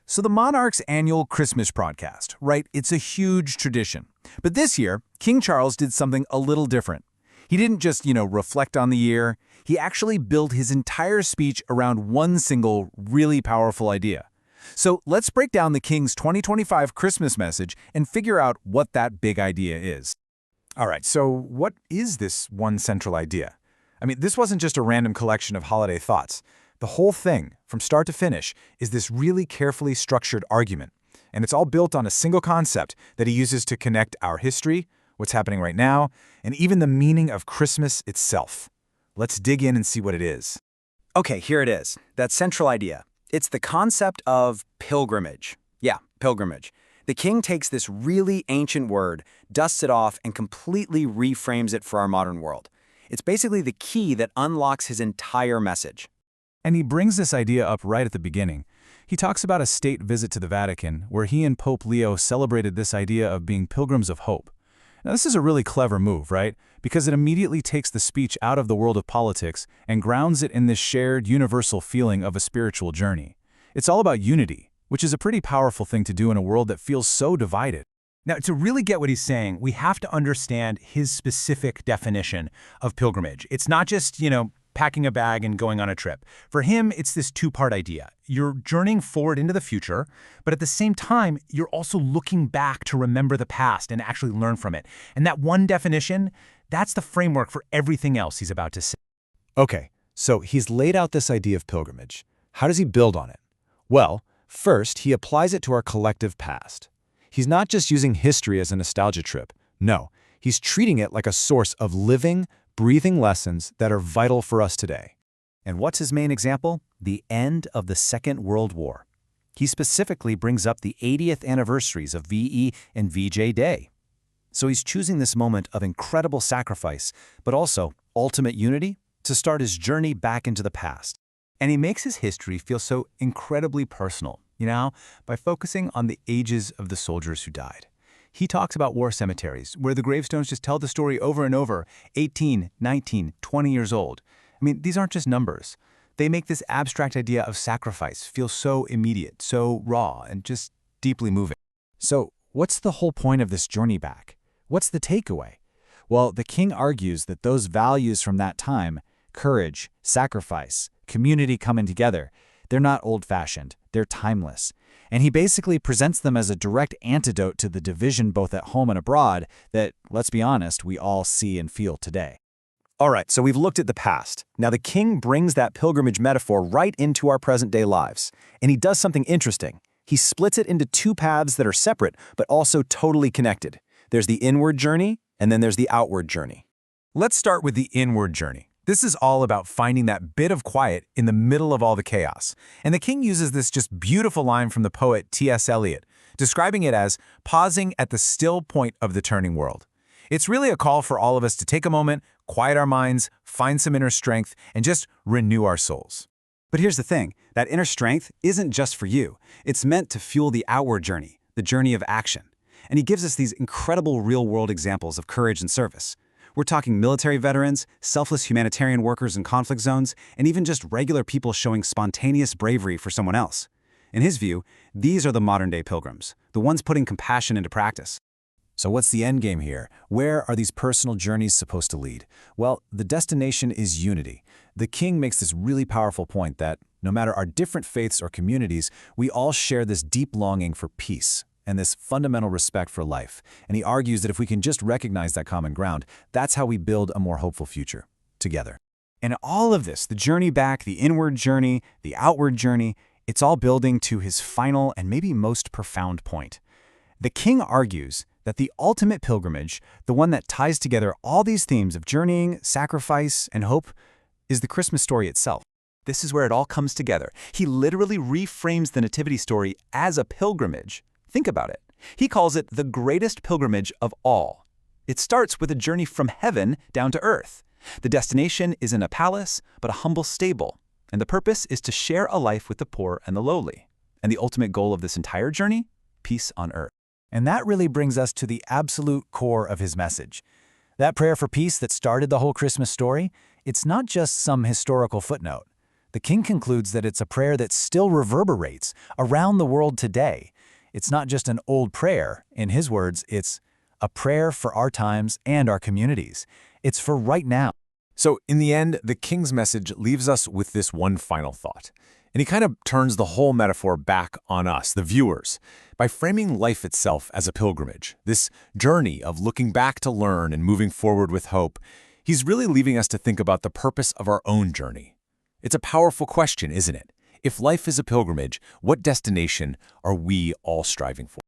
So the Monarch's annual Christmas broadcast, right? It's a huge tradition. But this year, King Charles did something a little different. He didn't just, reflect on the year. He actually built his entire speech around one single, really powerful idea. So let's break down the King's 2025 Christmas message and figure out what that big idea is. All right, so what is this one central idea? I mean, this wasn't just a random collection of holiday thoughts. The whole thing, from start to finish, is this really carefully structured argument. And it's all built on a single concept that he uses to connect our history, what's happening right now, and even the meaning of Christmas itself. Let's dig in and see what it is. Okay, here it is. That central idea. It's the concept of pilgrimage. Yeah, pilgrimage. The king takes this really ancient word, dusts it off, and completely reframes it for our modern world. It's basically the key that unlocks his entire message. And he brings this idea up right at the beginning. He talks about a state visit to the Vatican, where he and Pope Leo celebrated this idea of being pilgrims of hope. Now, this is a really clever move, right? Because it immediately takes the speech out of the world of politics and grounds it in this shared, universal feeling of a spiritual journey. It's all about unity, which is a pretty powerful thing to do in a world that feels so divided. Now, to really get what he's saying, we have to understand his specific definition of pilgrimage. It's not just, packing a bag and going on a trip. For him, it's this two-part idea. You're journeying forward into the future, but at the same time, you're also looking back to remember the past and actually learn from it. And that one definition, that's the framework for everything else he's about to say. Okay, so he's laid out this idea of pilgrimage. How does he build on it? Well, first, he applies it to our collective past. He's not just using history as a nostalgia trip. No, he's treating it like a source of living, breathing lessons that are vital for us today. And what's his main example? The end of the Second World War. He specifically brings up the 80th anniversaries of VE and VJ Day. So he's choosing this moment of incredible sacrifice, but also ultimate unity, to start his journey back into the past. And he makes his history feel so incredibly personal, by focusing on the ages of the soldiers who died. He talks about war cemeteries, where the gravestones just tell the story over and over, 18, 19, 20 years old. I mean, these aren't just numbers. They make this abstract idea of sacrifice feel so immediate, so raw, and just deeply moving. So, what's the whole point of this journey back? What's the takeaway? Well, the king argues that those values from that time, courage, sacrifice, community coming together, they're not old-fashioned, they're timeless. And he basically presents them as a direct antidote to the division both at home and abroad that, let's be honest, we all see and feel today. All right, so we've looked at the past. Now the king brings that pilgrimage metaphor right into our present-day lives. And he does something interesting. He splits it into two paths that are separate, but also totally connected. There's the inward journey, and then there's the outward journey. Let's start with the inward journey. This is all about finding that bit of quiet in the middle of all the chaos. And the king uses this just beautiful line from the poet T.S. Eliot, describing it as pausing at the still point of the turning world. It's really a call for all of us to take a moment, quiet our minds, find some inner strength, and just renew our souls. But here's the thing, that inner strength isn't just for you. It's meant to fuel the outward journey, the journey of action. And he gives us these incredible real-world examples of courage and service. We're talking military veterans, selfless humanitarian workers in conflict zones, and even just regular people showing spontaneous bravery for someone else. In his view, these are the modern-day pilgrims, the ones putting compassion into practice. So what's the end game here? Where are these personal journeys supposed to lead? Well, the destination is unity. The king makes this really powerful point that no matter our different faiths or communities, we all share this deep longing for peace and this fundamental respect for life. And he argues that if we can just recognize that common ground, that's how we build a more hopeful future, together. And all of this, the journey back, the inward journey, the outward journey, it's all building to his final and maybe most profound point. The king argues that the ultimate pilgrimage, the one that ties together all these themes of journeying, sacrifice, and hope, is the Christmas story itself. This is where it all comes together. He literally reframes the nativity story as a pilgrimage. Think about it. He calls it the greatest pilgrimage of all. It starts with a journey from heaven down to earth. The destination isn't a palace, but a humble stable. And the purpose is to share a life with the poor and the lowly. And the ultimate goal of this entire journey? Peace on earth. And that really brings us to the absolute core of his message. That prayer for peace that started the whole Christmas story, it's not just some historical footnote. The king concludes that it's a prayer that still reverberates around the world today. It's not just an old prayer. In his words, it's a prayer for our times and our communities. It's for right now. So in the end, the king's message leaves us with this one final thought. And he kind of turns the whole metaphor back on us, the viewers, by framing life itself as a pilgrimage, this journey of looking back to learn and moving forward with hope. He's really leaving us to think about the purpose of our own journey. It's a powerful question, isn't it? If life is a pilgrimage, what destination are we all striving for?